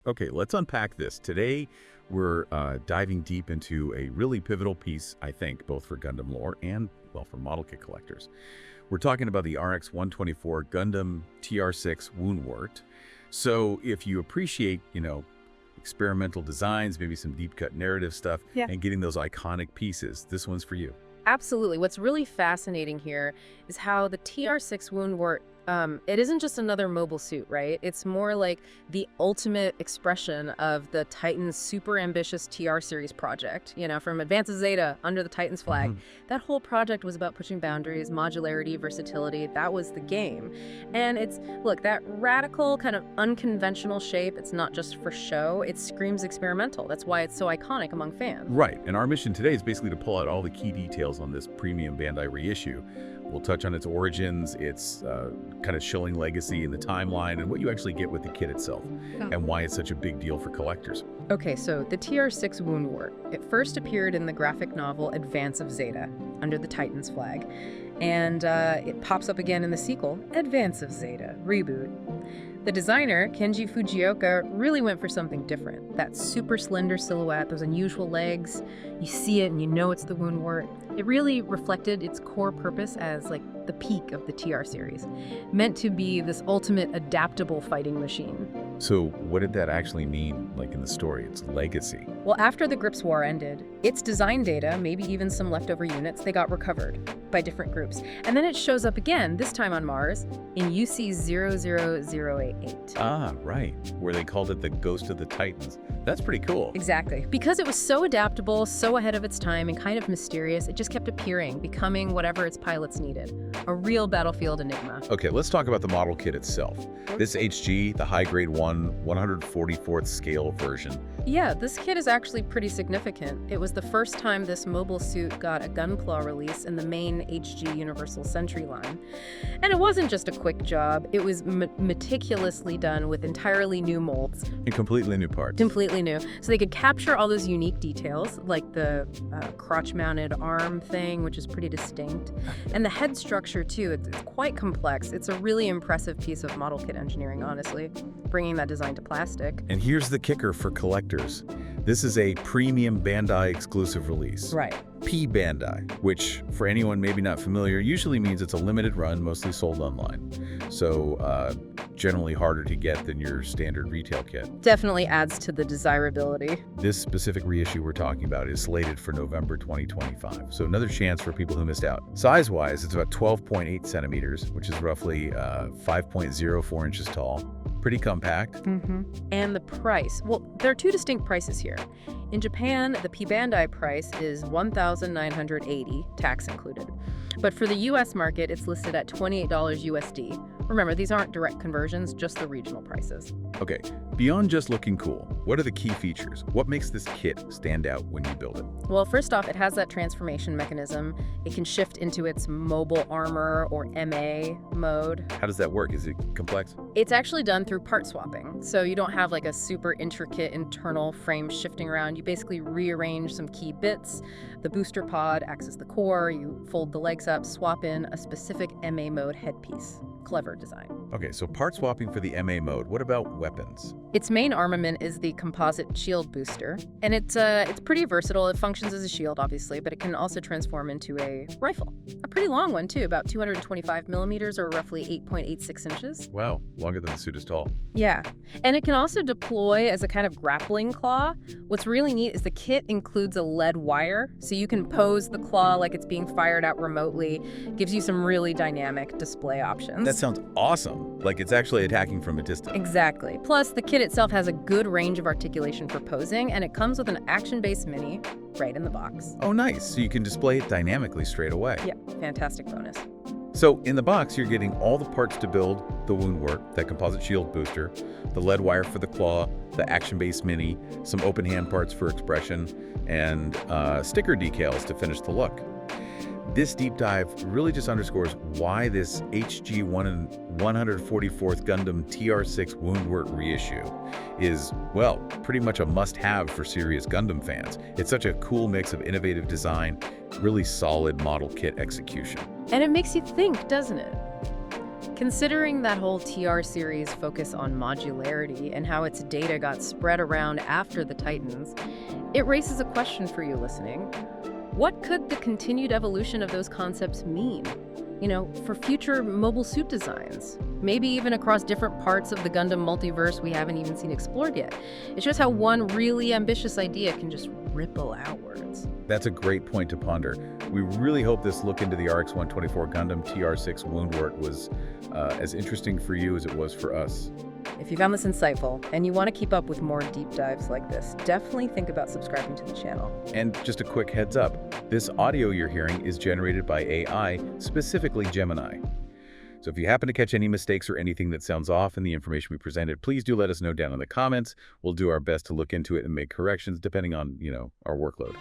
Okay, let's unpack this. Today, we're diving deep into a really pivotal piece, I think, both for Gundam lore and, well, for model kit collectors. We're talking about the RX-124 Gundam TR-6 Woundwort. So if you appreciate, experimental designs, maybe some deep cut narrative stuff, and getting those iconic pieces, this one's for you. Absolutely. What's really fascinating here is how the TR-6 Woundwort, it isn't just another mobile suit, right? It's more like the ultimate expression of the Titan's super ambitious TR series project, from Advances Zeta under the Titan's flag. That whole project was about pushing boundaries, modularity, versatility. That was the game. And look, that radical kind of unconventional shape, it's not just for show, it screams experimental. That's why it's so iconic among fans. Right, and our mission today is basically to pull out all the key details on this Premium Bandai reissue. We'll touch on its origins, its kind of shilling legacy in the timeline, and what you actually get with the kit itself, and why it's such a big deal for collectors. Okay, so the TR-6 Woundwort, it first appeared in the graphic novel Advance of Zeta, under the Titan's flag, and it pops up again in the sequel, Advance of Zeta, Reboot. The designer, Kenji Fujioka, really went for something different. That super slender silhouette, those unusual legs, you see it and you know it's the Woundwort. It really reflected its core purpose as the peak of the TR series, meant to be this ultimate adaptable fighting machine. So what did that actually mean, in the story, its legacy? Well, after the Grips War ended, its design data, maybe even some leftover units, they got recovered by different groups. And then it shows up again, this time on Mars, in UC 00088. Ah, right, where they called it the Ghost of the Titans. That's pretty cool. Exactly. Because it was so adaptable, so ahead of its time, and kind of mysterious, it just kept appearing, becoming whatever its pilots needed. A real battlefield enigma. Okay, let's talk about the model kit itself. This HG, the high-grade 144th scale version. Yeah, this kit is actually pretty significant. It was the first time this mobile suit got a Gunpla release in the main HG Universal Sentry line. And it wasn't just a quick job, it was meticulously done with entirely new molds. And completely new parts. Completely new. So they could capture all those unique details, like the crotch-mounted arm thing, which is pretty distinct. And the head structure, too, it's quite complex. It's a really impressive piece of model kit engineering, honestly, bringing that design to plastic. And here's the kicker for collectors. This is a Premium Bandai exclusive release. Right. P Bandai, which, for anyone maybe not familiar, usually means it's a limited run, mostly sold online. So generally harder to get than your standard retail kit. Definitely adds to the desirability. This specific reissue we're talking about is slated for November 2025, so another chance for people who missed out. Size-wise, it's about 12.8 centimeters, which is roughly 5.04 inches tall. Pretty compact. And the price. Well, there are two distinct prices here. In Japan, the P Bandai price is $1,980, tax included. But for the US market, it's listed at $28 USD. Remember, these aren't direct conversions, just the regional prices. Okay, beyond just looking cool, what are the key features? What makes this kit stand out when you build it? Well, first off, it has that transformation mechanism. It can shift into its mobile armor or MA mode. How does that work? Is it complex? It's actually done through part swapping. So you don't have a super intricate internal frame shifting around. You basically rearrange some key bits. The booster pod acts as the core. You fold the legs up, swap in a specific MA mode headpiece. Clever design. Okay, so part swapping for the MA mode. What about weapons? Its main armament is the Composite Shield Booster, and it's pretty versatile. It functions as a shield, obviously, but it can also transform into a rifle. A pretty long one, too, about 225 millimeters or roughly 8.86 inches. Wow, longer than the suit is tall. Yeah, and it can also deploy as a kind of grappling claw. What's really neat is the kit includes a lead wire, so you can pose the claw like it's being fired out remotely. Gives you some really dynamic display options. That sounds awesome. Like it's actually attacking from a distance. Exactly. Plus, the kit itself has a good range of articulation for posing, and it comes with an action-based mini right in the box. Oh, nice. So you can display it dynamically straight away. Yeah, fantastic bonus. So in the box, you're getting all the parts to build the Woundwort, that Composite Shield Booster, the lead wire for the claw, the action-based mini, some open hand parts for expression, and sticker decals to finish the look. This deep dive really just underscores why this HG124th Gundam TR-6 Woundwort reissue is, well, pretty much a must-have for serious Gundam fans. It's such a cool mix of innovative design, really solid model kit execution. And it makes you think, doesn't it? Considering that whole TR series focus on modularity and how its data got spread around after the Titans, it raises a question for you listening. What could the continued evolution of those concepts mean? For future mobile suit designs, maybe even across different parts of the Gundam multiverse we haven't even seen explored yet. It shows how one really ambitious idea can just ripple outwards. That's a great point to ponder. We really hope this look into the RX-124 Gundam TR-6 Woundwort was as interesting for you as it was for us. If you found this insightful and you want to keep up with more deep dives like this, definitely think about subscribing to the channel. And just a quick heads up, this audio you're hearing is generated by AI, specifically Gemini. So if you happen to catch any mistakes or anything that sounds off in the information we presented, please do let us know down in the comments. We'll do our best to look into it and make corrections depending on, our workload.